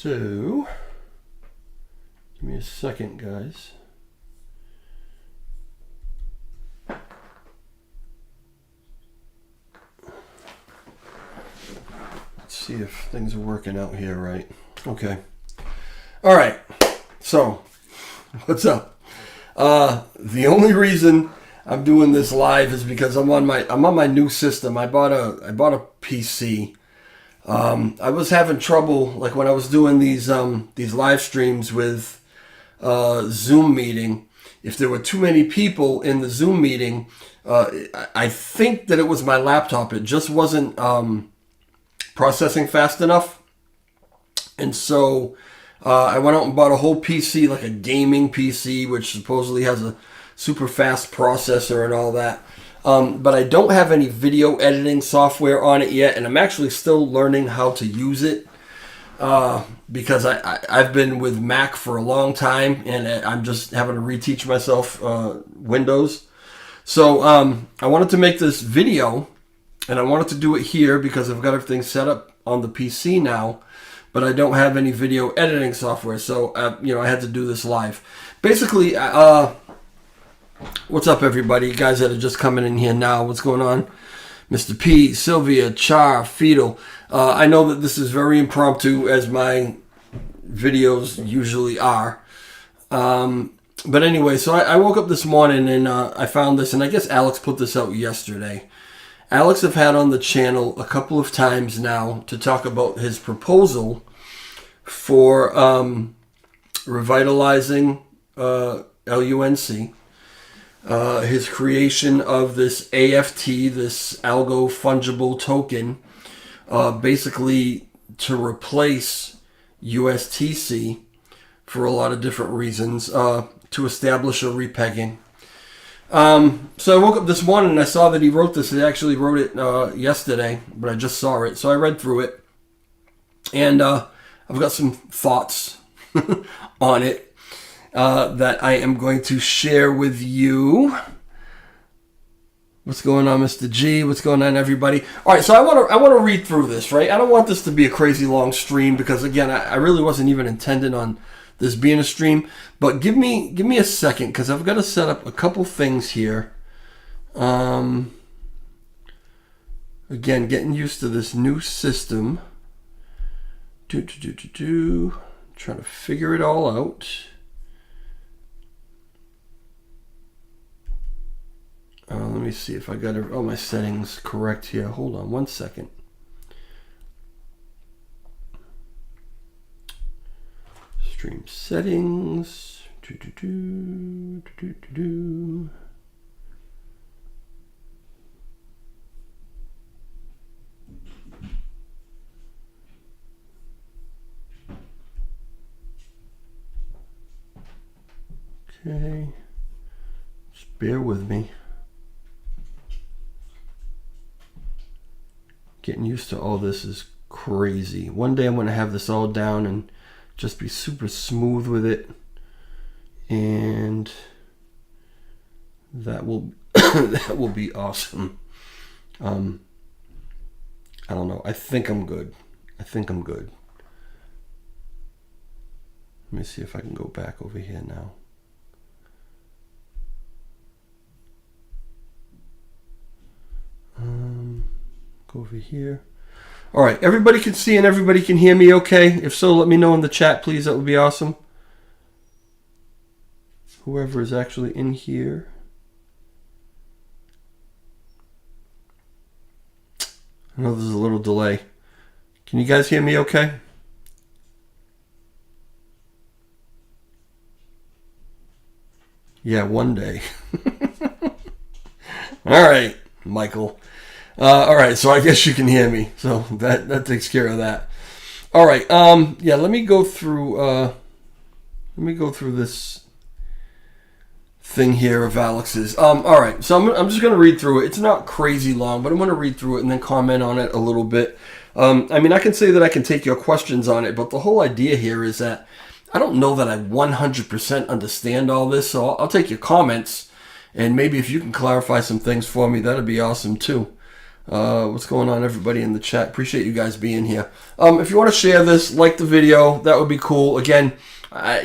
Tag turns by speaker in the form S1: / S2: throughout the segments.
S1: So, give me a second, guys. Let's see if things are working out here right. Okay. All right. So, what's up? The only reason I'm doing this live is because I'm on my new system. I bought a PC. I was having trouble, like when I was doing these live streams with Zoom meeting. If there were too many people in the Zoom meeting, I think that it was my laptop. It just wasn't processing fast enough, and so I went out and bought a whole PC, like a gaming PC, which supposedly has a super fast processor and all that. But I don't have any video editing software on it yet, and I'm actually still learning how to use it because I've been with Mac for a long time, and I'm just having to reteach myself Windows. So I wanted to make this video, and I wanted to do it here because I've got everything set up on the PC now, but I don't have any video editing software, so I had to do this live. Basically, what's up, everybody? You guys that are just coming in here now, what's going on? Mr. P, Sylvia, Char, Fetal. I know that this is very impromptu, as my videos usually are. But anyway, so I woke up this morning and I found this, and I guess Alex put this out yesterday. Alex have had on the channel a couple of times now to talk about his proposal for revitalizing LUNC. His creation of this AFT, this algo fungible token, basically to replace USTC for a lot of different reasons, to establish a repegging. So I woke up this morning and I saw that he wrote this. He actually wrote it yesterday, but I just saw it. So I read through it, and I've got some thoughts on it. That I am going to share with you. What's going on, Mr. G? What's going on, everybody? All right, so I want to read through this, right? I don't want this to be a crazy long stream because, again, I really wasn't even intended on this being a stream. But give me a second because I've got to set up a couple things here. Again, getting used to this new system. Trying to figure it all out. Let me see if I got all my settings correct here. Hold on one second. Stream settings. Okay. Just bear with me. Getting used to all this is crazy. One day I'm going to have this all down and just be super smooth with it. And that will that will be awesome. I don't know. I think I'm good. Let me see if I can go back over here now. Go over here. All right, everybody can see and everybody can hear me okay? If so, let me know in the chat, please. That would be awesome. Whoever is actually in here. I know there's a little delay. Can you guys hear me okay? Yeah, one day. All right, Michael. All right, so I guess you can hear me. So that takes care of that. All right. Yeah, let me go through this thing here of Alex's. All right, so I'm just going to read through it. It's not crazy long, but I'm going to read through it and then comment on it a little bit. I mean, I can say that I can take your questions on it, but the whole idea here is that I don't know that I 100% understand all this, so I'll take your comments, and maybe if you can clarify some things for me, that'd be awesome too. What's going on, everybody in the chat? Appreciate you guys being here. If you want to share this, like the video, that would be cool. Again, I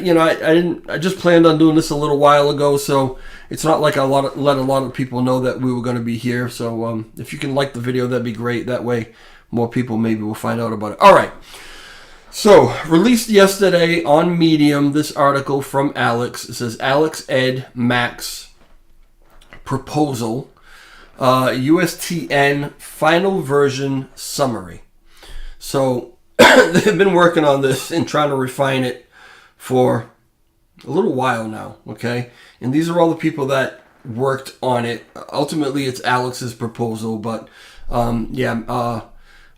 S1: just planned on doing this a little while ago, so it's not like let a lot of people know that we were going to be here. So if you can like the video, that'd be great. That way, more people maybe will find out about it. All right. So, released yesterday on Medium, this article from Alex. It says, Alex Ed Max Proposal, USTN Final Version Summary. So, they've been working on this and trying to refine it for a little while now, okay? And these are all the people that worked on it. Ultimately, it's Alex's proposal, but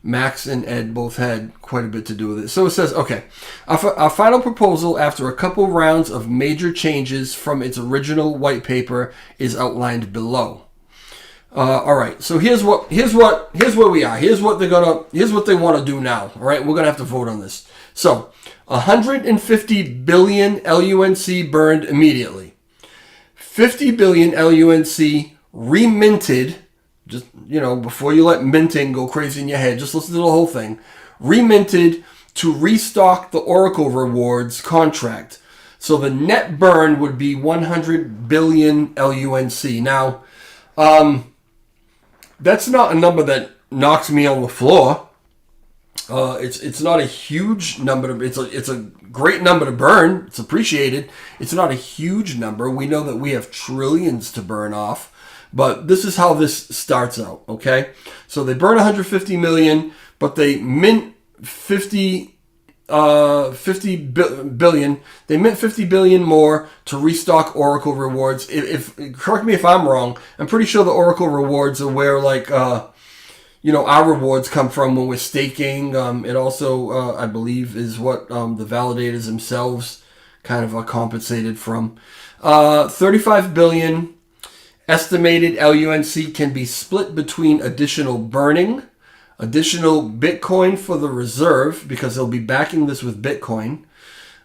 S1: Max and Ed both had quite a bit to do with it. So it says, okay, our final proposal after a couple rounds of major changes from its original white paper is outlined below. All right, so here's where we are. Here's what they want to do now. All right, we're gonna have to vote on this. So 150 billion LUNC burned immediately. 50 billion LUNC reminted. Just, before you let minting go crazy in your head, just listen to the whole thing. Reminted to restock the Oracle rewards contract. So the net burn would be 100 billion LUNC. Now, that's not a number that knocks me on the floor. It's not a huge number. It's a great number to burn. It's appreciated. It's not a huge number. We know that we have trillions to burn off. But this is how this starts out, okay? So they burn 150 million, but they mint 50 billion. They mint 50 billion more to restock Oracle rewards. If correct me if I'm wrong, I'm pretty sure the Oracle rewards are where our rewards come from when we're staking. It also, I believe, is what the validators themselves kind of are compensated from. 35 billion. Estimated LUNC can be split between additional burning, additional Bitcoin for the reserve, because they'll be backing this with Bitcoin,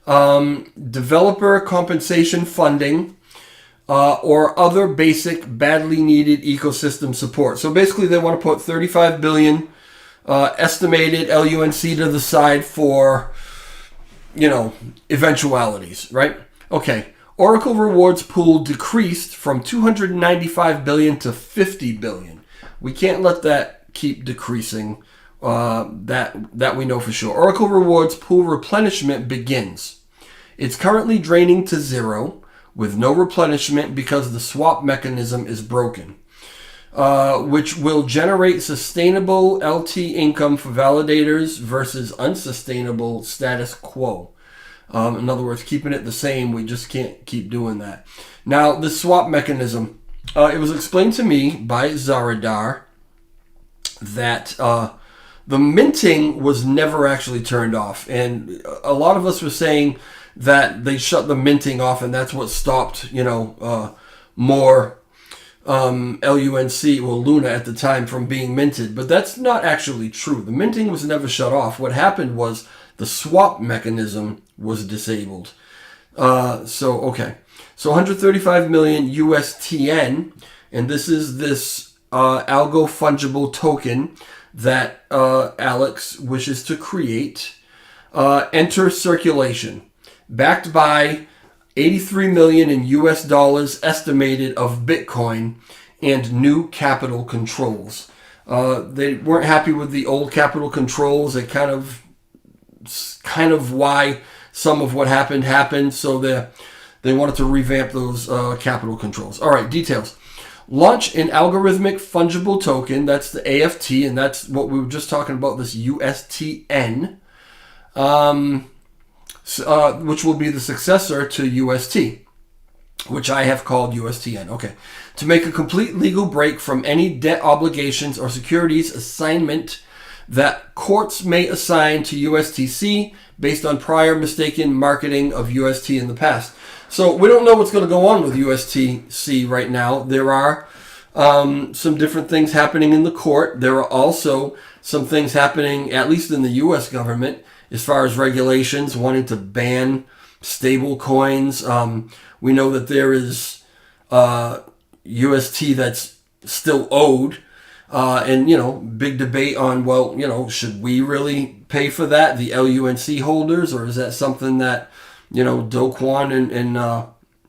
S1: developer compensation funding, or other basic badly needed ecosystem support. So basically they want to put 35 billion estimated LUNC to the side for, eventualities, right? Okay. Oracle rewards pool decreased from 295 billion to 50 billion. We can't let that keep decreasing. That we know for sure. Oracle rewards pool replenishment begins. It's currently draining to zero with no replenishment because the swap mechanism is broken, which will generate sustainable LT income for validators versus unsustainable status quo. In other words, keeping it the same, we just can't keep doing that. Now, the swap mechanism, it was explained to me by Zaradar that the minting was never actually turned off. And a lot of us were saying that they shut the minting off and that's what stopped, more LUNC, or Luna at the time, from being minted. But that's not actually true. The minting was never shut off. What happened was the swap mechanism was disabled. So 135 million USTN, and this is this algo fungible token that Alex wishes to create. Enter circulation, backed by 83 million in US dollars estimated of Bitcoin and new capital controls. They weren't happy with the old capital controls. They kind of why some of what happened. So they wanted to revamp those capital controls. All right, details. Launch an algorithmic fungible token. That's the AFT, and that's what we were just talking about, this USTN, which will be the successor to UST, which I have called USTN. Okay. To make a complete legal break from any debt obligations or securities assignment that courts may assign to USTC based on prior mistaken marketing of UST in the past. So we don't know what's going to go on with USTC right now. There are some different things happening in the court. There are also some things happening, at least in the U.S. government, as far as regulations wanting to ban stable coins. We know that there is UST that's still owed. And, you know, big debate on, well, you know, should we really pay for that, the LUNC holders, or is that something that, you know, Do Kwon and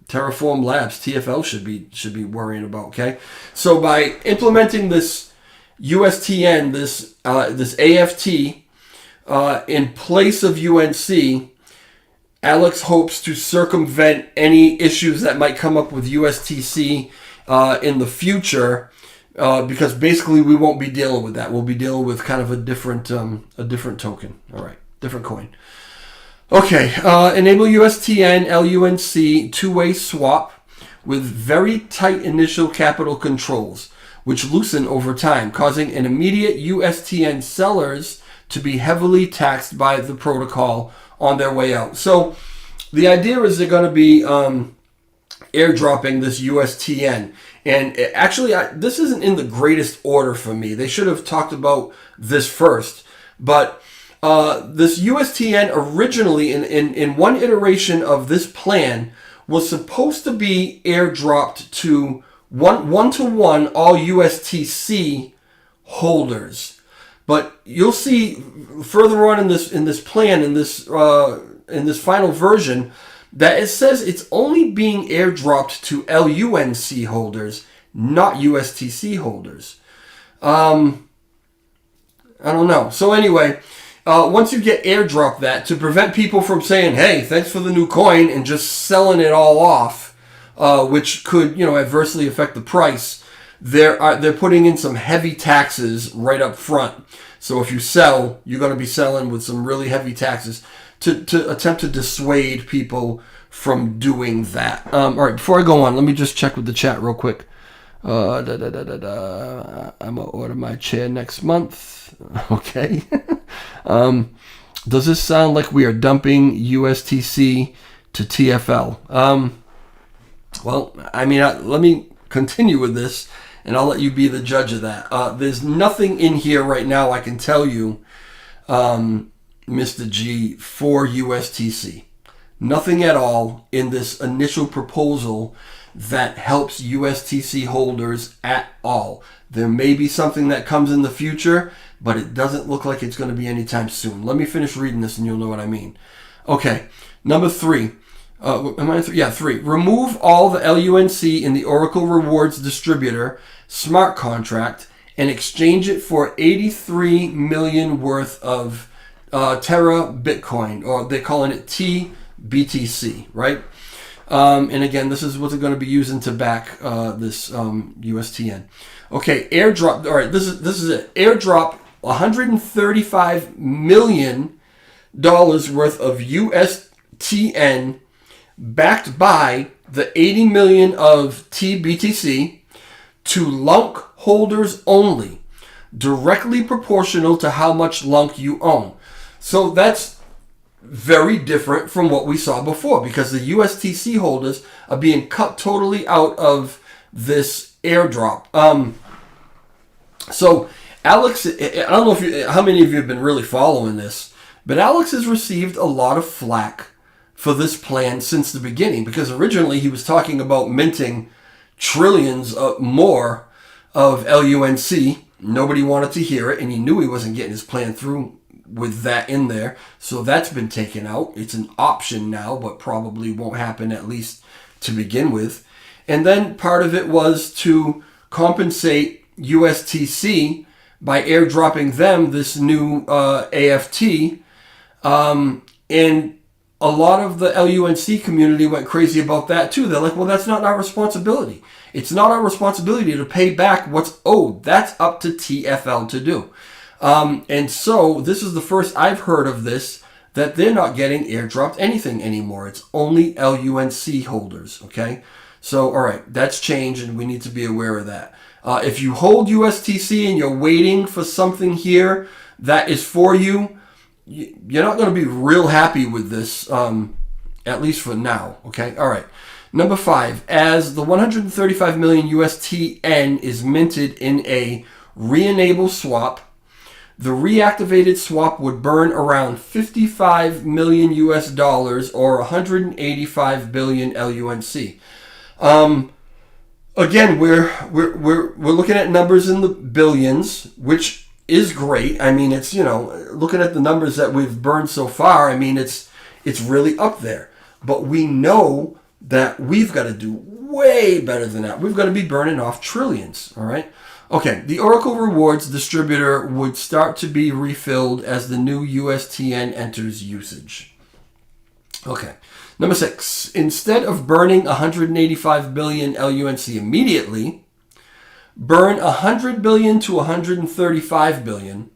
S1: Terraform Labs, TFL, should be worrying about, okay? So by implementing this USTN, this AFT, in place of UNC, Alex hopes to circumvent any issues that might come up with USTC in the future, because basically we won't be dealing with that. We'll be dealing with kind of a different token. All right, different coin. Okay, enable USTN LUNC two-way swap with very tight initial capital controls, which loosen over time, causing an immediate USTN sellers to be heavily taxed by the protocol on their way out. So the idea is they're going to be airdropping this USTN. And actually, this isn't in the greatest order for me. They should have talked about this first. But this USTN originally, in one iteration of this plan, was supposed to be airdropped to one-to-one all USTC holders. But you'll see further on in this plan, in this final version, that it says it's only being airdropped to LUNC holders, not USTC holders. I don't know. So anyway, once you get airdropped that, to prevent people from saying, hey, thanks for the new coin, and just selling it all off, which could, you know, adversely affect the price, they're putting in some heavy taxes right up front. So if you sell, you're going to be selling with some really heavy taxes to attempt to dissuade people from doing that. All right, before I go on, let me just check with the chat real quick. I'm going to order my chair next month. Okay. Does this sound like we are dumping USTC to TFL? Well, I mean, let me continue with this, and I'll let you be the judge of that. There's nothing in here right now I can tell you, Mr. G, for USTC. Nothing at all in this initial proposal that helps USTC holders at all. There may be something that comes in the future, but it doesn't look like it's going to be anytime soon. Let me finish reading this and you'll know what I mean. Okay, number 3. Am I 3? Yeah, 3. Remove all the LUNC in the Oracle Rewards Distributor smart contract and exchange it for 83 million worth of Terra Bitcoin, or they're calling it TBTC, right? And again, this is what they're going to be using to back this USTN. Okay, airdrop. All right, this is it. Airdrop $135 million worth of USTN, backed by the 80 million of TBTC, to LUNC holders only, directly proportional to how much LUNC you own. So that's very different from what we saw before, because the USTC holders are being cut totally out of this airdrop. So Alex, I don't know how many of you have been really following this, but Alex has received a lot of flack for this plan since the beginning, because originally he was talking about minting trillions more of LUNC. Nobody wanted to hear it, and he knew he wasn't getting his plan through with that in there. So that's been taken out. It's an option now, but probably won't happen, at least to begin with. And then part of it was to compensate USTC by airdropping them this new AFT. And a lot of the LUNC community went crazy about that too. They're like, well, that's not our responsibility. It's not our responsibility to pay back what's owed. That's up to TFL to do. And so this is the first I've heard of this, that they're not getting airdropped anything anymore. It's only LUNC holders, okay? So, all right, that's changed, and we need to be aware of that. If you hold USTC and you're waiting for something here that is for you, you're not going to be real happy with this, at least for now, okay? All right. Number 5, as the 135 million USTN is minted in a re-enable swap, the reactivated swap would burn around 55 million US dollars, or 185 billion LUNC. again, we're looking at numbers in the billions, which is great. I mean, it's, looking at the numbers that we've burned so far, I mean, it's really up there. But we know that we've got to do way better than that. We've got to be burning off trillions, all right? Okay, the Oracle Rewards distributor would start to be refilled as the new USTN enters usage. Okay, number 6. Instead of burning 185 billion LUNC immediately, burn 100 billion to 135 billion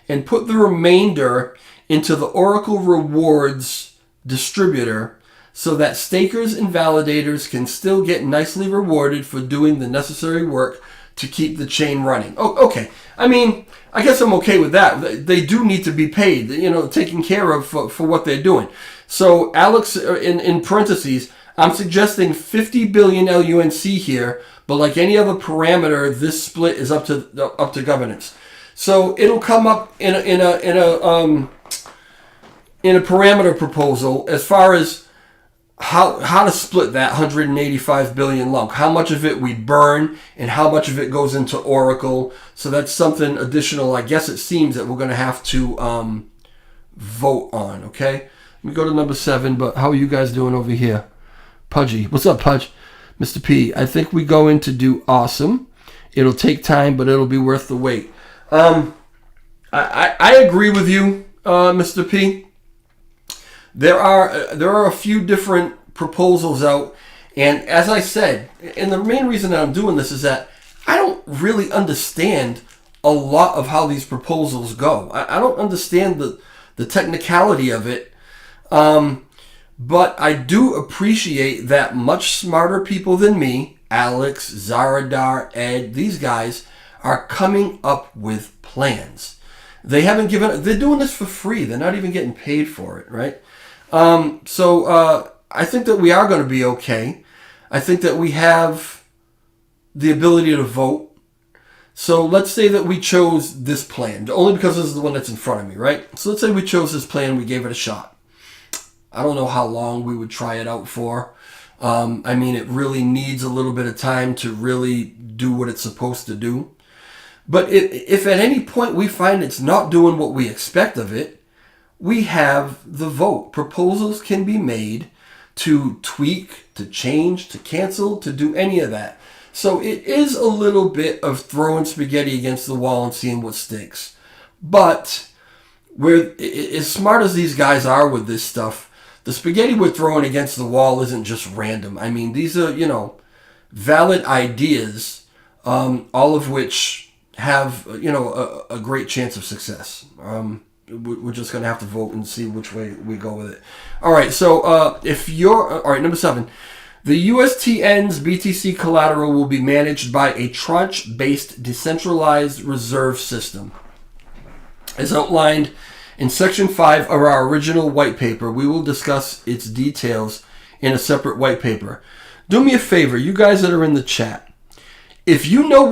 S1: and put the remainder into the Oracle Rewards distributor so that stakers and validators can still get nicely rewarded for doing the necessary work to keep the chain running. Oh, okay. I mean, I guess I'm okay with that. They do need to be paid, taken care of for what they're doing. So, Alex, in parentheses, I'm suggesting 50 billion LUNC here, but like any other parameter, this split is up to governance. So it'll come up in a parameter proposal as far as how to split that 185 billion lump. How much of it we burn and how much of it goes into Oracle. So that's something additional, I guess it seems, that we're going to have to vote on, okay? Let me go to number 7, but how are you guys doing over here? Pudgy. What's up, Pudge? Mr. P, I think we're going to do awesome. It'll take time, but it'll be worth the wait. I agree with you, Mr. P. There are a few different proposals out, and as I said, and the main reason that I'm doing this is that I don't really understand a lot of how these proposals go. I don't understand the technicality of it, but I do appreciate that much smarter people than me, Alex, Zaradar, Ed, these guys are coming up with plans. They're doing this for free. They're not even getting paid for it, right? So I think that we are going to be okay. I think that we have the ability to vote. So let's say that we chose this plan, only because this is the one that's in front of me, right? So let's say we chose this plan, we gave it a shot. I don't know how long we would try it out for. I mean, it really needs a little bit of time to really do what it's supposed to do. But if at any point we find it's not doing what we expect of it, we have the vote. Proposals can be made to tweak, to change, to cancel, to do any of that. So it is a little bit of throwing spaghetti against the wall and seeing what sticks. But as smart as these guys are with this stuff, the spaghetti we're throwing against the wall isn't just random. I mean, these are, valid ideas, all of which have, a great chance of success. We're just going to have to vote and see which way we go with it. All right, so all right, number 7. The USTN's BTC collateral will be managed by a tranche-based decentralized reserve system. As outlined in Section 5 of our original white paper, we will discuss its details in a separate white paper. Do me a favor, you guys that are in the chat. If you know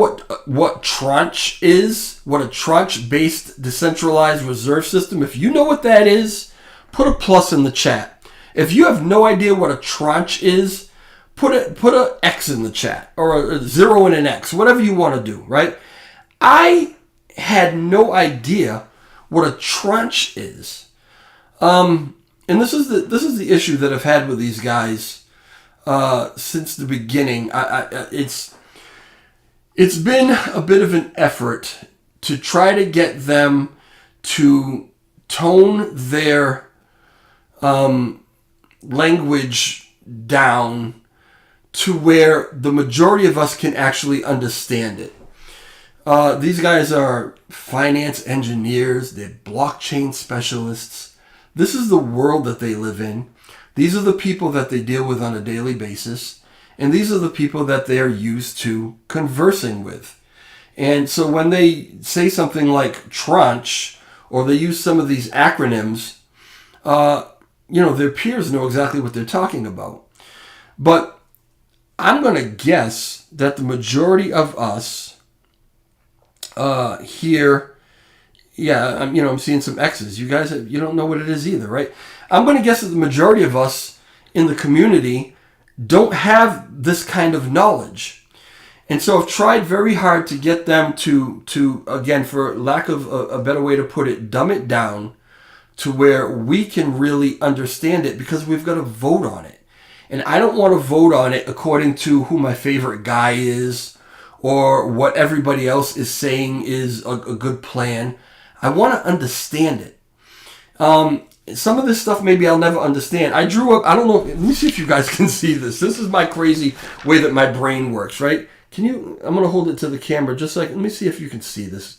S1: what tranche is, what a tranche-based decentralized reserve system, if you know what that is, put a plus in the chat. If you have no idea what a tranche is, put a X in the chat, or a 0 and an X, whatever you want to do, right? I had no idea what a tranche is. And this is the issue that I've had with these guys since the beginning. It's been a bit of an effort to try to get them to tone their language down to where the majority of us can actually understand it. These guys are finance engineers, they're blockchain specialists. This is the world that they live in. These are the people that they deal with on a daily basis. And these are the people that they are used to conversing with. And so when they say something like tranche, or they use some of these acronyms, their peers know exactly what they're talking about. But I'm going to guess that the majority of us here, I'm seeing some X's. You guys, you don't know what it is either, right? I'm going to guess that the majority of us in the community don't have this kind of knowledge. And so I've tried very hard to get them to again, for lack of a better way to put it, dumb it down to where we can really understand it, because we've got to vote on it. And I don't want to vote on it according to who my favorite guy is or what everybody else is saying is a good plan. I want to understand it. Some of this stuff maybe I'll never understand. I drew up, I don't know, let me see if you guys can see this. This is my crazy way that my brain works, right? I'm going to hold it to the camera just like, let me see if you can see this.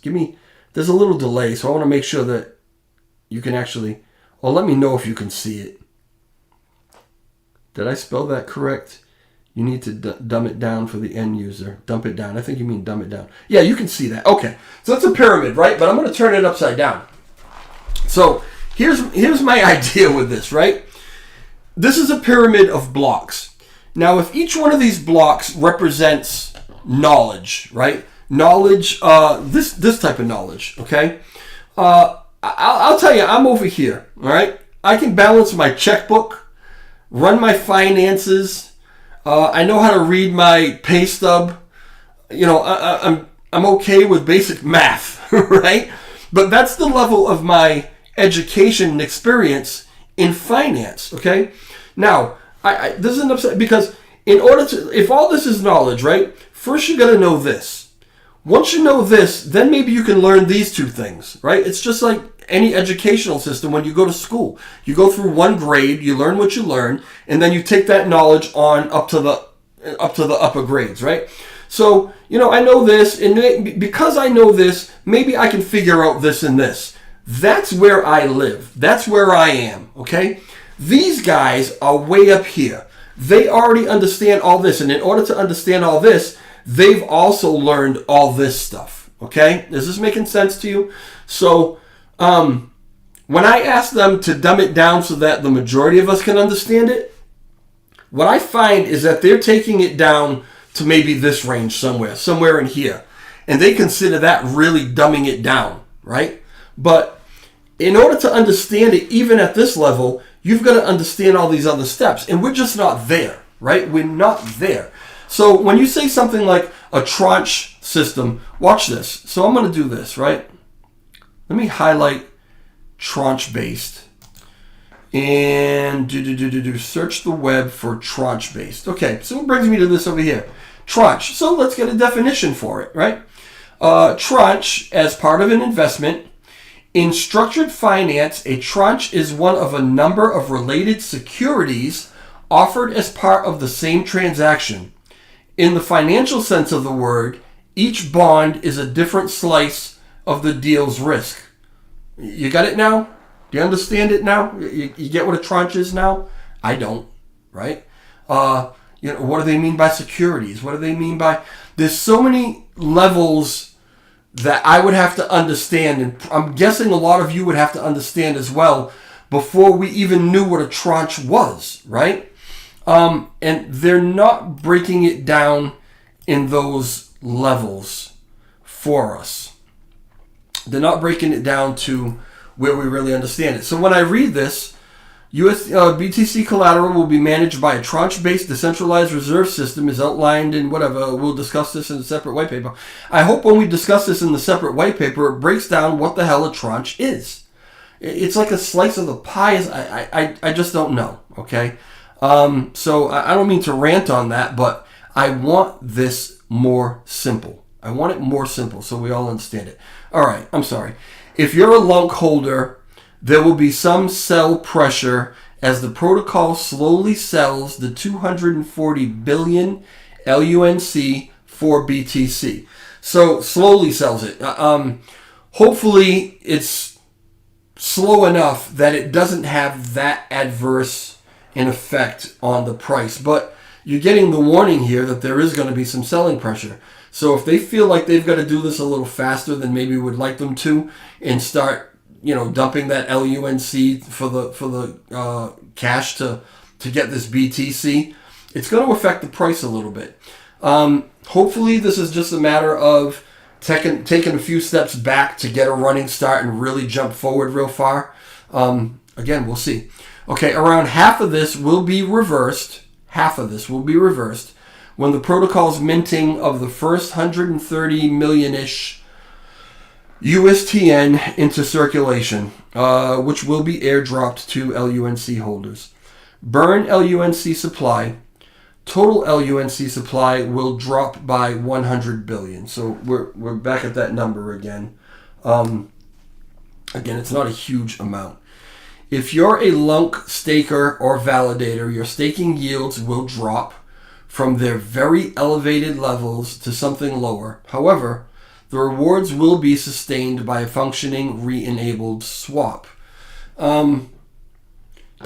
S1: There's a little delay, so I want to make sure that you can actually, well, let me know if you can see it. Did I spell that correct? You need to dumb it down for the end user. Dump it down. I think you mean dumb it down. Yeah, you can see that. Okay, so it's a pyramid, right? But I'm going to turn it upside down. So here's my idea with this, right? This is a pyramid of blocks. Now, if each one of these blocks represents knowledge, right? Knowledge, this type of knowledge, okay? I'll tell you, I'm over here, all right? I can balance my checkbook, run my finances. I know how to read my pay stub. I'm okay with basic math, right? But that's the level of my education and experience in finance, okay? Now, this is an upset because if all this is knowledge, right? First, you got to know this. Once you know this, then maybe you can learn these two things, right? It's just like any educational system when you go to school. You go through one grade, you learn what you learn, and then you take that knowledge on up to the upper grades, right? So, I know this, and because I know this, maybe I can figure out this and this. That's where I live. That's where I am, okay? These guys are way up here. They already understand all this, and in order to understand all this, they've also learned all this stuff, okay? Is this making sense to you? So, when I ask them to dumb it down so that the majority of us can understand it, what I find is that they're taking it down to maybe this range somewhere in here. And they consider that really dumbing it down, right? But in order to understand it, even at this level, you've got to understand all these other steps. And we're just not there, right? We're not there. So when you say something like a tranche system, watch this. So I'm going to do this, right? Let me highlight tranche-based. And search the web for tranche-based. Okay, so it brings me to this over here. Tranche. So let's get a definition for it, right? Tranche, as part of an investment. In structured finance, a tranche is one of a number of related securities offered as part of the same transaction. In the financial sense of the word, each bond is a different slice of the deal's risk. You got it now? Do you understand it now? You get what a tranche is now? I don't, right? What do they mean by securities? What do they mean by... There's so many levels that I would have to understand, and I'm guessing a lot of you would have to understand as well before we even knew what a tranche was, right? And they're not breaking it down in those levels for us. They're not breaking it down to where we really understand it. So when I read this, BTC collateral will be managed by a tranche-based decentralized reserve system is outlined in whatever. We'll discuss this in a separate white paper. I hope when we discuss this in the separate white paper, it breaks down what the hell a tranche is. It's like a slice of the pie. I just don't know, okay? So I don't mean to rant on that, but I want this more simple. I want it more simple so we all understand it. All right, I'm sorry. If you're a lunk holder, there will be some sell pressure as the protocol slowly sells the 240 billion LUNC for BTC. So slowly sells it. Hopefully it's slow enough that it doesn't have that adverse an effect on the price. But you're getting the warning here that there is going to be some selling pressure. So if they feel like they've got to do this a little faster than maybe we'd like them to and start dumping that LUNC for the cash to get this BTC, it's going to affect the price a little bit. Hopefully this is just a matter of taking a few steps back to get a running start and really jump forward real far. Again, we'll see. Okay, around half of this will be reversed. Half of this will be reversed when the protocol's minting of the first 130 million-ish USTN into circulation, which will be airdropped to LUNC holders. Burn LUNC supply. Total LUNC supply will drop by 100 billion. So we're back at that number again. Again, it's not a huge amount. If you're a LUNC staker or validator, your staking yields will drop from their very elevated levels to something lower. However, the rewards will be sustained by a functioning re-enabled swap.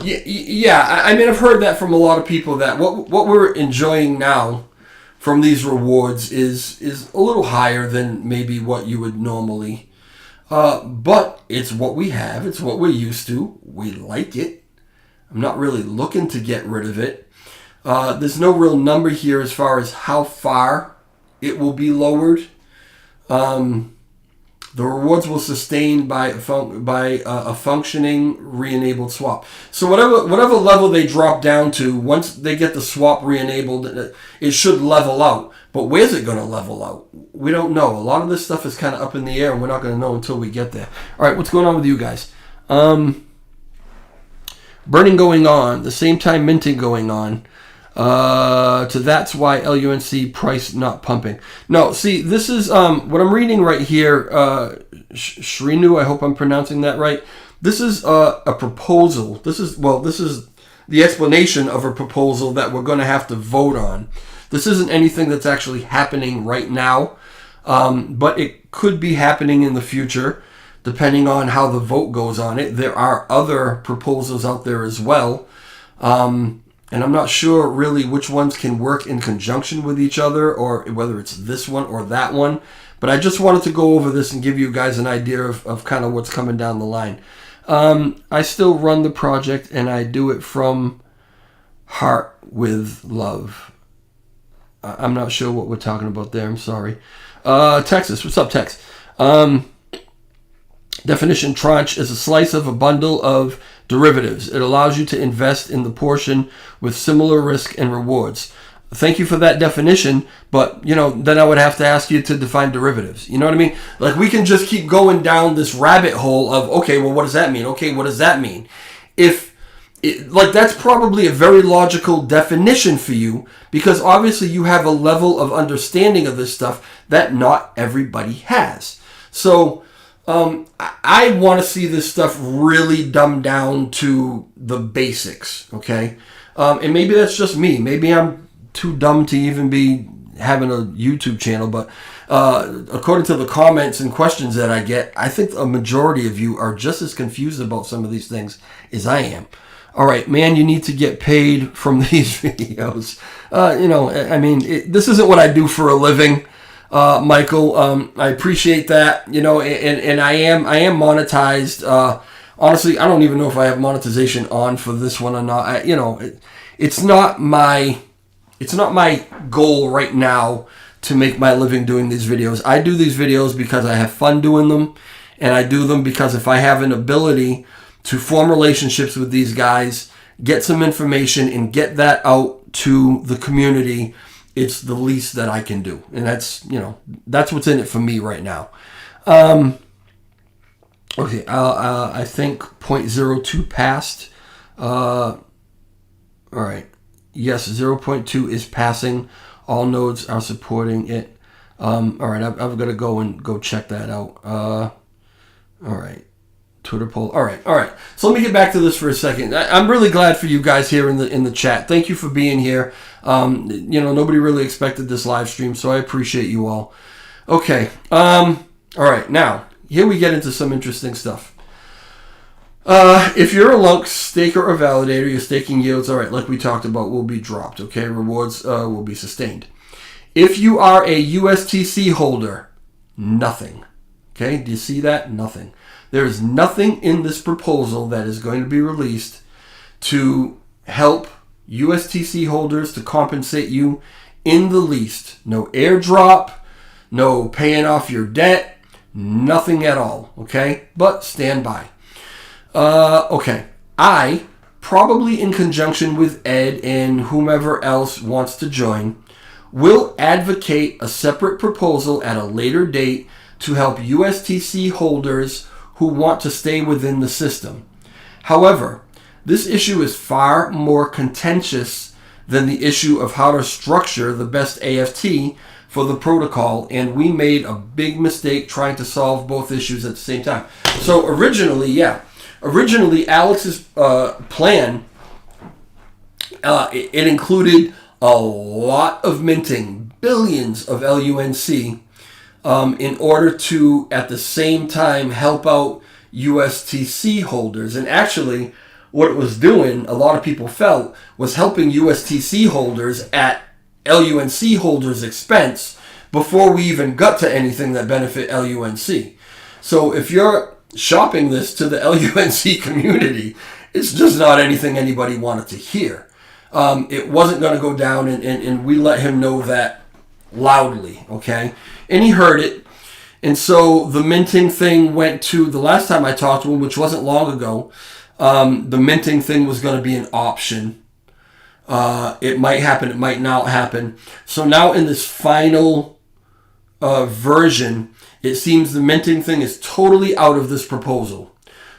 S1: Yeah, I mean, I've heard that from a lot of people that what we're enjoying now from these rewards is a little higher than maybe what you would normally. But it's what we have. It's what we're used to. We like it. I'm not really looking to get rid of it. There's no real number here as far as how far it will be lowered. The rewards will sustain by a functioning re-enabled swap. So whatever level they drop down to, once they get the swap re-enabled, it should level out. But where's it going to level out? We don't know. A lot of this stuff is kind of up in the air, and we're not going to know until we get there. All right, what's going on with you guys? Burning going on, the same time minting going on. So that's why LUNC price not pumping. No, see, this is what I'm reading right here. Shrinu, I hope I'm pronouncing that right. This is a proposal. This is the explanation of a proposal that we're going to have to vote on. This isn't anything that's actually happening right now, but it could be happening in the future, depending on how the vote goes on it. There are other proposals out there as well. And I'm not sure really which ones can work in conjunction with each other, or whether it's this one or that one. But I just wanted to go over this and give you guys an idea of kind of what's coming down the line. I still run the project, and I do it from heart with love. I'm not sure what we're talking about there. I'm sorry. Texas. What's up, Tex? Definition: tranche is a slice of a bundle of derivatives. It allows you to invest in the portion with similar risk and rewards. Thank you for that definition, but then I would have to ask you to define derivatives. You know what I mean? Like, we can just keep going down this rabbit hole of, okay, well, what does that mean? Okay, what does that mean? That's probably a very logical definition for you, because obviously you have a level of understanding of this stuff that not everybody has. So I want to see this stuff really dumbed down to the basics, okay? And maybe that's just me. Maybe I'm too dumb to even be having a YouTube channel, but according to the comments and questions that I get, I think a majority of you are just as confused about some of these things as I am. All right, man, you need to get paid from these videos. This isn't what I do for a living. Michael, I appreciate that, and I am monetized. Honestly, I don't even know if I have monetization on for this one or not. It's not my goal right now to make my living doing these videos. I do these videos because I have fun doing them, and I do them because if I have an ability to form relationships with these guys, get some information, and get that out to the community, it's the least that I can do. And that's what's in it for me right now. Okay, I think 0.02 passed. All right. Yes, 0.2 is passing. All nodes are supporting it. All right, I've got to go check that out. All right. Twitter poll. All right. So let me get back to this for a second. I'm really glad for you guys here in the chat. Thank you for being here. Nobody really expected this live stream, so I appreciate you all. Okay. All right. Now, here we get into some interesting stuff. If you're a LUNC staker or validator, your staking yields, all right, like we talked about, will be dropped. Okay, rewards will be sustained. If you are a USTC holder, nothing. Okay, do you see that? Nothing. There is nothing in this proposal that is going to be released to help USTC holders, to compensate you in the least. No airdrop, no paying off your debt, nothing at all. Okay, but stand by. Okay, I, probably in conjunction with Ed and whomever else wants to join, We'll advocate a separate proposal at a later date to help USTC holders who want to stay within the system. However, this issue is far more contentious than the issue of how to structure the best AFT for the protocol, and we made a big mistake trying to solve both issues at the same time. So originally Alex's plan, it included a lot of minting, billions of LUNC, in order to, at the same time, help out USTC holders. And actually, what it was doing, a lot of people felt, was helping USTC holders at LUNC holders' expense before we even got to anything that benefit LUNC. So if you're shopping this to the LUNC community, it's just not anything anybody wanted to hear. It wasn't going to go down, and we let him know that loudly, okay? And he heard it. And so the minting thing went to, the last time I talked to him, which wasn't long ago, the minting thing was going to be an option. It might happen, it might not happen. So now in this final version, it seems the minting thing is totally out of this proposal.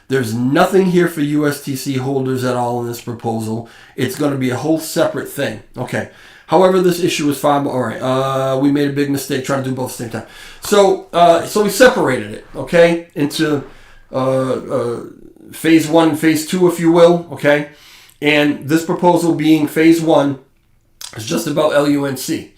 S1: There's nothing here for USTC holders at all in this proposal. It's going to be a whole separate thing. Okay. However, this issue is fine. All right. We made a big mistake trying to do both at the same time. So we separated it, okay, into phase 1 and phase 2, if you will, okay? And this proposal being phase 1 is just about LUNC.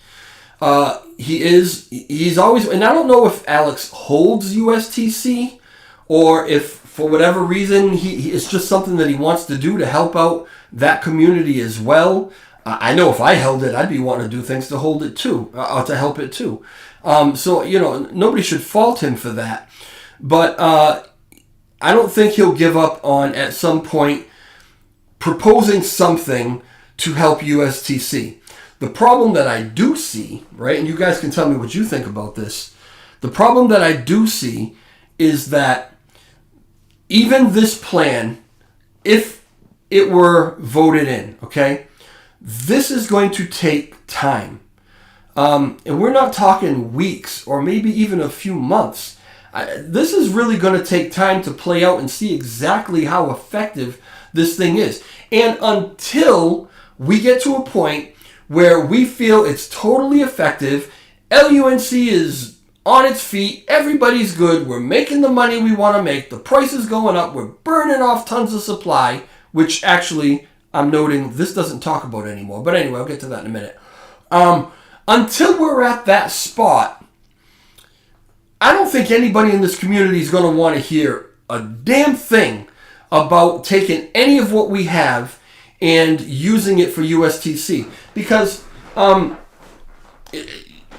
S1: He's always, and I don't know if Alex holds USTC or if for whatever reason it's just something that he wants to do to help out that community as well. I know if I held it, I'd be wanting to do things to hold it too, to help it too. So, nobody should fault him for that. But I don't think he'll give up on, at some point, proposing something to help USTC. The problem that I do see, right, and you guys can tell me what you think about this, the problem that I do see is that even this plan, if it were voted in, okay, this is going to take time. And we're not talking weeks or maybe even a few months. This is really going to take time to play out and see exactly how effective this thing is. And until we get to a point where we feel it's totally effective, LUNC is on its feet, everybody's good, we're making the money we want to make, the price is going up, we're burning off tons of supply, which actually I'm noting this doesn't talk about anymore. But anyway, I'll get to that in a minute. Until we're at that spot, I don't think anybody in this community is going to want to hear a damn thing about taking any of what we have and using it for USTC. Because,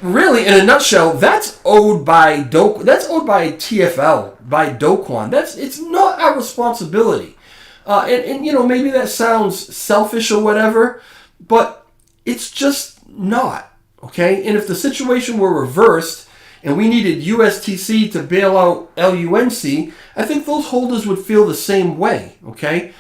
S1: really, in a nutshell, that's owed by TFL, by Doquan. It's not our responsibility. And maybe that sounds selfish or whatever, but it's just not, okay? And if the situation were reversed and we needed USTC to bail out LUNC, I think those holders would feel the same way, okay?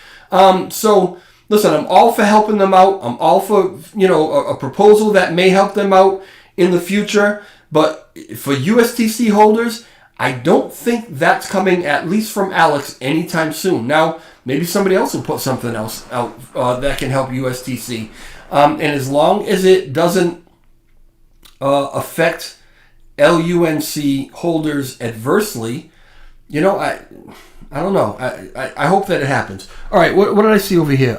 S1: So, listen, I'm all for helping them out. I'm all for, a proposal that may help them out in the future. But for USTC holders, I don't think that's coming, at least from Alex, anytime soon. Now, maybe somebody else will put something else out that can help USTC. And as long as it doesn't affect LUNC holders adversely, I don't know. I hope that it happens. All right, what did I see over here?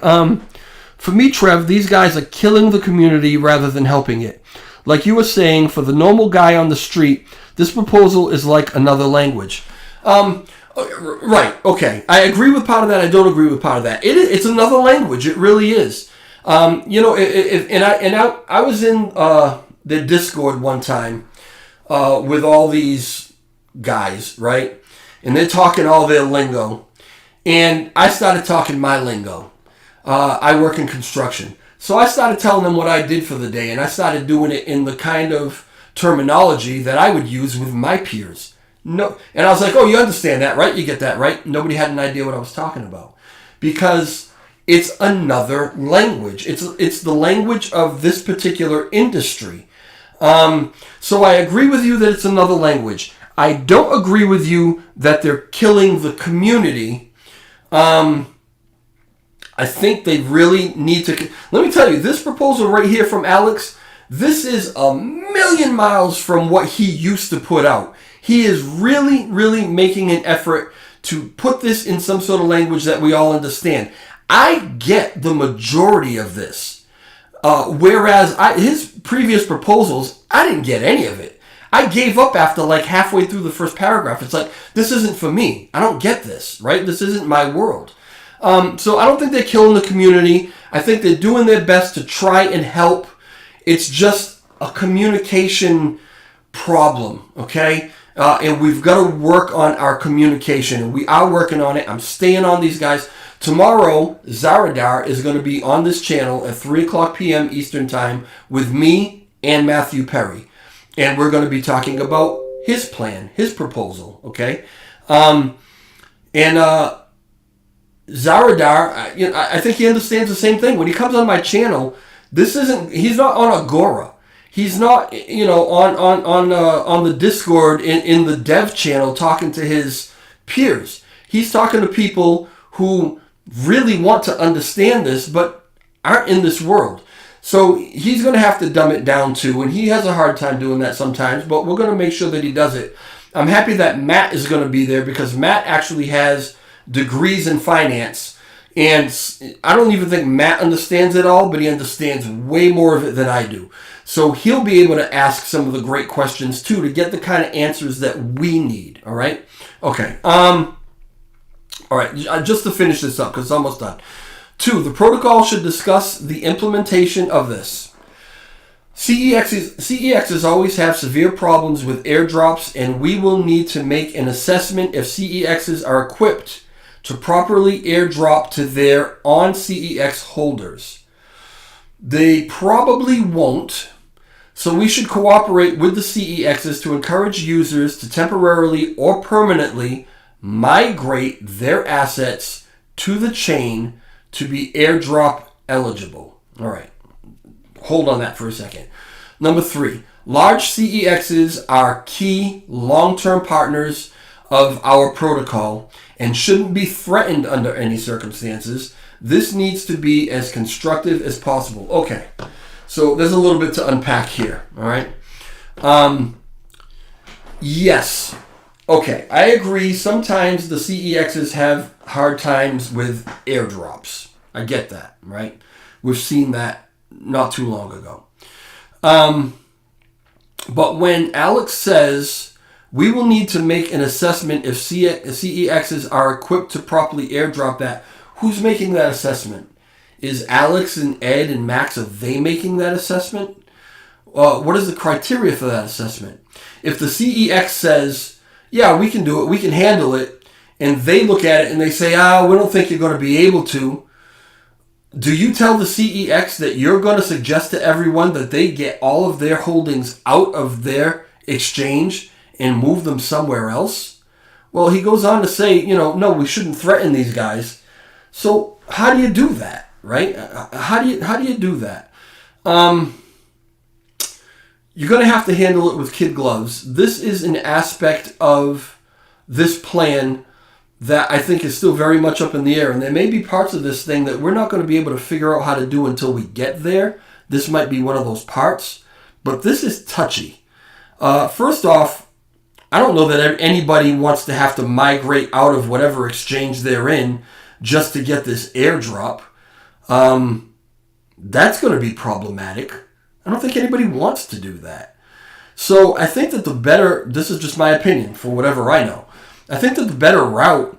S1: For me, Trev, these guys are killing the community rather than helping it. Like you were saying, for the normal guy on the street, this proposal is like another language. Right, okay. I agree with part of that. I don't agree with part of that. It's another language. It really is. I was in the Discord one time with all these guys, right? And they're talking all their lingo. And I started talking my lingo. I work in construction. So I started telling them what I did for the day, and I started doing it in the kind of terminology that I would use with my peers. No, and I was like, oh, you understand that, right? You get that, right? Nobody had an idea what I was talking about. Because it's another language. It's the language of this particular industry. So I agree with you that it's another language. I don't agree with you that they're killing the community. I think they really need to... Let me tell you, this proposal right here from Alex, this is a million miles from what he used to put out. He is really, really making an effort to put this in some sort of language that we all understand. I get the majority of this. Whereas his previous proposals, I didn't get any of it. I gave up after like halfway through the first paragraph. It's like, this isn't for me. I don't get this, right? This isn't my world. So I don't think they're killing the community. I think they're doing their best to try and help. It's just a communication problem, okay? And we've got to work on our communication. And we are working on it. I'm staying on these guys. Tomorrow, Zaradar is going to be on this channel at 3 o'clock p.m. Eastern Time with me and Matthew Perry. And we're going to be talking about his plan, his proposal, okay? Zaradar, I think he understands the same thing. When he comes on my channel, he's not on Agora. He's not, on the Discord in the dev channel talking to his peers. He's talking to people who really want to understand this but aren't in this world. So he's going to have to dumb it down too, and he has a hard time doing that sometimes, but we're going to make sure that he does it. I'm happy that Matt is going to be there because Matt actually has degrees in finance, and I don't even think Matt understands it all, but he understands way more of it than I do. So he'll be able to ask some of the great questions too to get the kind of answers that we need, all right? Okay. All right, just to finish this up because it's almost done. 2, the protocol should discuss the implementation of this. CEXs always have severe problems with airdrops, and we will need to make an assessment if CEXs are equipped to properly airdrop to their on-CEX holders. They probably won't, so we should cooperate with the CEXs to encourage users to temporarily or permanently migrate their assets to the chain to be airdrop eligible. All right. Hold on that for a second. Number 3, large CEXs are key long-term partners of our protocol and shouldn't be threatened under any circumstances. This needs to be as constructive as possible. Okay. So there's a little bit to unpack here. All right. Yes. Okay, I agree. Sometimes the CEXs have hard times with airdrops. I get that, right? We've seen that not too long ago. But when Alex says we will need to make an assessment if CEXs are equipped to properly airdrop that, who's making that assessment? Is Alex and Ed and Max, are they making that assessment? What is the criteria for that assessment? If the CEX says, yeah, we can do it, we can handle it, and they look at it and they say, we don't think you're going to be able to, do you tell the CEX that you're going to suggest to everyone that they get all of their holdings out of their exchange and move them somewhere else? Well, he goes on to say, no, we shouldn't threaten these guys. So how do you do that, right? How do you do that? You're going to have to handle it with kid gloves. This is an aspect of this plan that I think is still very much up in the air. And there may be parts of this thing that we're not going to be able to figure out how to do until we get there. This might be one of those parts. But this is touchy. First off, I don't know that anybody wants to have to migrate out of whatever exchange they're in just to get this airdrop. That's going to be problematic. I don't think anybody wants to do that. So I think that this is just my opinion for whatever I know, I think that the better route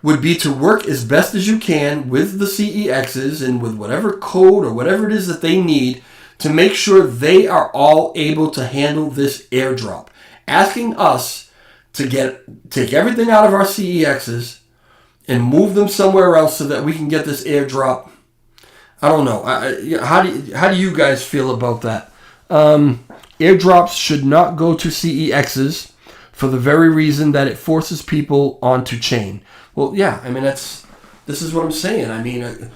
S1: would be to work as best as you can with the CEXs and with whatever code or whatever it is that they need to make sure they are all able to handle this airdrop. Asking us to take everything out of our CEXs and move them somewhere else so that we can get this airdrop. I don't know. How do you guys feel about that? Airdrops should not go to CEXs for the very reason that it forces people onto chain. Well, yeah, I mean, this is what I'm saying. I mean,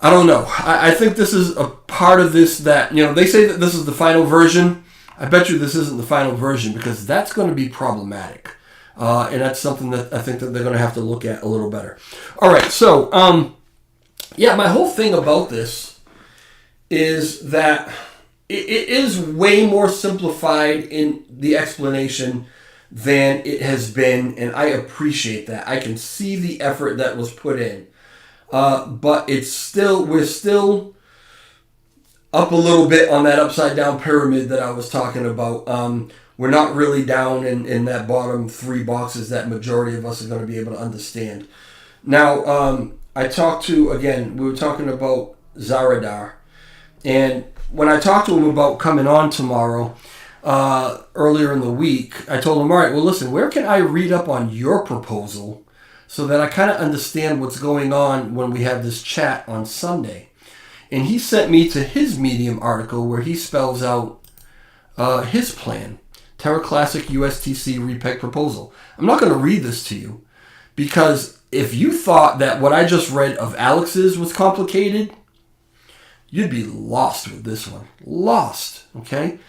S1: I don't know. I think this is a part of this that, they say that this is the final version. I bet you this isn't the final version because that's going to be problematic. And that's something that I think that they're going to have to look at a little better. All right, so, my whole thing about this is that it is way more simplified in the explanation than it has been, and I appreciate that. I can see the effort that was put in. But we're still up a little bit on that upside down pyramid that I was talking about. We're not really down in that bottom 3 boxes that majority of us are going to be able to understand. Now, we were talking about Zaradar, and when I talked to him about coming on tomorrow, earlier in the week, I told him, all right, well, listen, where can I read up on your proposal so that I kind of understand what's going on when we have this chat on Sunday? And he sent me to his Medium article where he spells out his plan, Terra Classic USTC repeg proposal. I'm not going to read this to you because if you thought that what I just read of Alex's was complicated, you'd be lost with this one. Lost, okay?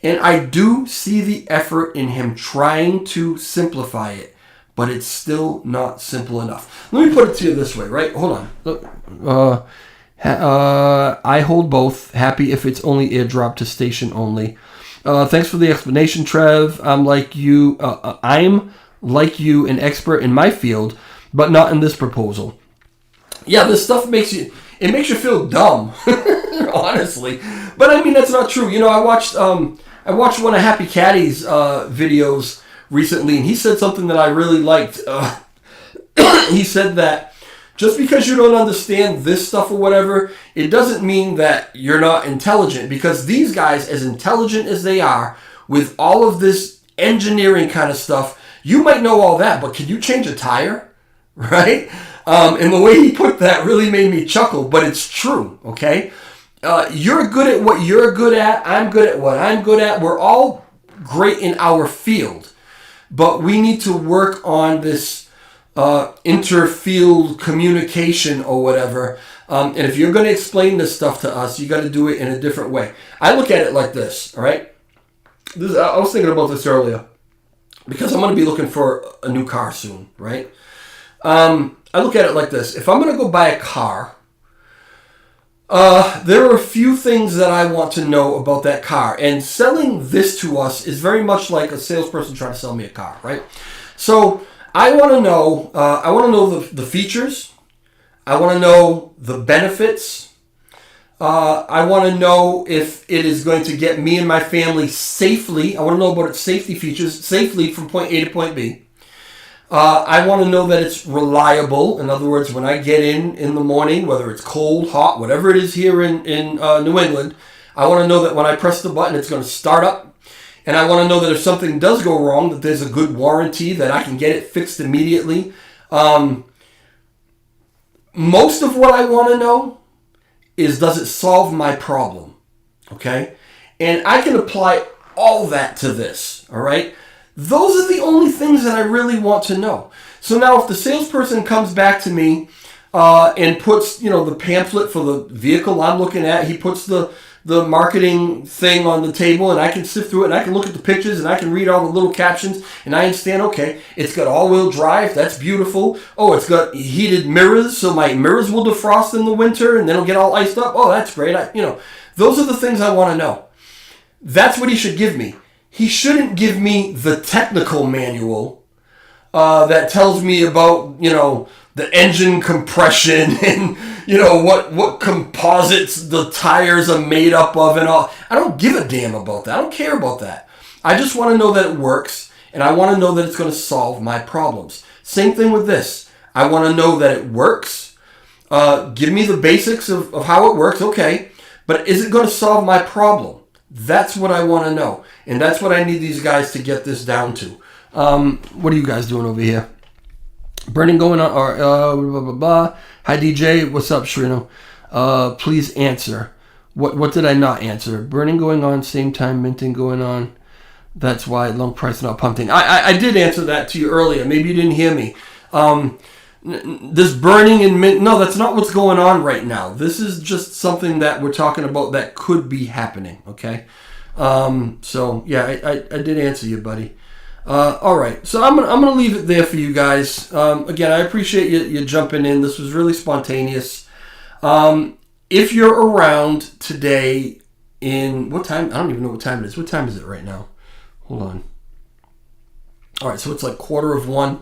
S1: And I do see the effort in him trying to simplify it, but it's still not simple enough. Let me put it to you this way, right? Hold on. Look, I hold both. Happy if it's only airdrop to station only. Thanks for the explanation, Trev. I'm like you, an expert in my field, but not in this proposal. Yeah, this stuff makes you feel dumb, honestly. But I mean, that's not true. I watched one of Happy Caddy's videos recently, and he said something that I really liked. He said that just because you don't understand this stuff or whatever, it doesn't mean that you're not intelligent, because these guys, as intelligent as they are, with all of this engineering kind of stuff, you might know all that, but can you change a tire? Right? And the way he put that really made me chuckle, but it's true, okay? You're good at what you're good at. I'm good at what I'm good at. We're all great in our field, but we need to work on this interfield communication or whatever. And if you're going to explain this stuff to us, you got to do it in a different way. I look at it like this, all right? I was thinking about this earlier because I'm going to be looking for a new car soon, right? I look at it like this. If I'm going to go buy a car, there are a few things that I want to know about that car. And selling this to us is very much like a salesperson trying to sell me a car, right? So I want to know the features. I want to know the benefits. I want to know if it is going to get me and my family safely. I want to know about its safety features, safely from point A to point B. I want to know that it's reliable. In other words, when I get in the morning, whether it's cold, hot, whatever it is here in New England, I want to know that when I press the button, it's going to start up. And I want to know that if something does go wrong, that there's a good warranty, that I can get it fixed immediately. Most of what I want to know is, does it solve my problem? Okay? And I can apply all that to this, all right? Those are the only things that I really want to know. So now if the salesperson comes back to me and puts, the pamphlet for the vehicle I'm looking at, he puts the marketing thing on the table, and I can sift through it, and I can look at the pictures, and I can read all the little captions, and I understand, okay, it's got all-wheel drive, that's beautiful. Oh, it's got heated mirrors, so my mirrors will defrost in the winter, and then it'll get all iced up. Oh, that's great. Those are the things I want to know. That's what he should give me. He shouldn't give me the technical manual that tells me about, the engine compression and, what composites the tires are made up of and all. I don't give a damn about that. I don't care about that. I just want to know that it works, and I want to know that it's going to solve my problems. Same thing with this. I want to know that it works. Give me the basics of how it works, okay. But is it going to solve my problem? That's what I want to know. And that's what I need these guys to get this down to. What are you guys doing over here? Brennan going on, or blah, blah, blah. Hi, DJ. What's up, Shrino? Please answer. What did I not answer? Brennan going on, same time minting going on. That's why long price not pumping. I did answer that to you earlier. Maybe you didn't hear me. this burning and no, that's not what's going on right now. This is just something that we're talking about that could be happening. Okay. So yeah, I did answer you, buddy. All right. So I'm gonna leave it there for you guys. Again, I appreciate you jumping in. This was really spontaneous. If you're around today in what time? I don't even know what time it is. What time is it right now? Hold on. All right. So it's like 1:15.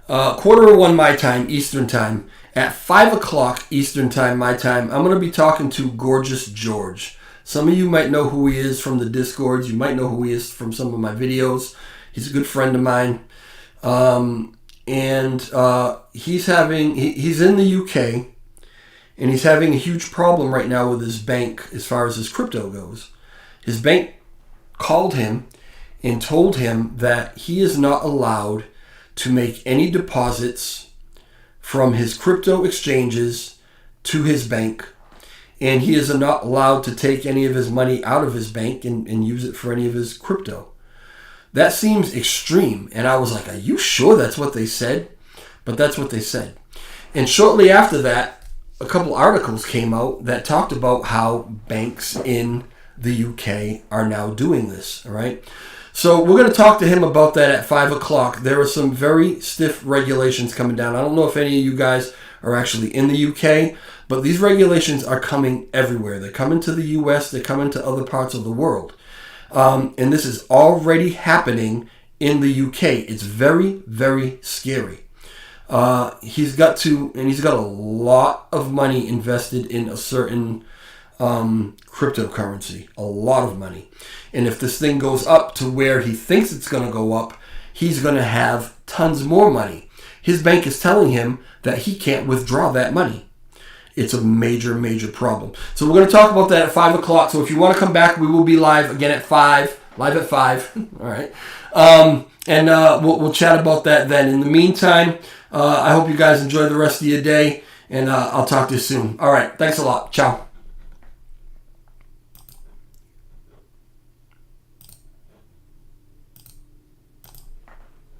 S1: 1:15 my time, Eastern time. At 5 o'clock Eastern time, my time, I'm going to be talking to Gorgeous George. Some of you might know who he is from the Discords. You might know who he is from some of my videos. He's a good friend of mine. He's in the UK, and he's having a huge problem right now with his bank as far as his crypto goes. His bank called him and told him that he is not allowed to make any deposits from his crypto exchanges to his bank, and he is not allowed to take any of his money out of his bank and use it for any of his crypto. That seems extreme, and I was like, are you sure that's what they said? But that's what they said. And shortly after that, a couple articles came out that talked about how banks in the UK are now doing this, all right? So we're going to talk to him about that at 5 o'clock. There are some very stiff regulations coming down. I don't know if any of you guys are actually in the UK, but these regulations are coming everywhere. They're coming to the US. They're coming to other parts of the world. And this is already happening in the UK. It's very, very scary. He's got a lot of money invested in a certain cryptocurrency, a lot of money. And if this thing goes up to where he thinks it's going to go up, he's going to have tons more money. His bank is telling him that he can't withdraw that money. It's a major, major problem. So we're going to talk about that at 5 o'clock. So if you want to come back, we will be live again at 5. Live at 5. All right. We'll chat about that then. In the meantime, I hope you guys enjoy the rest of your day, and I'll talk to you soon. All right. Thanks a lot. Ciao.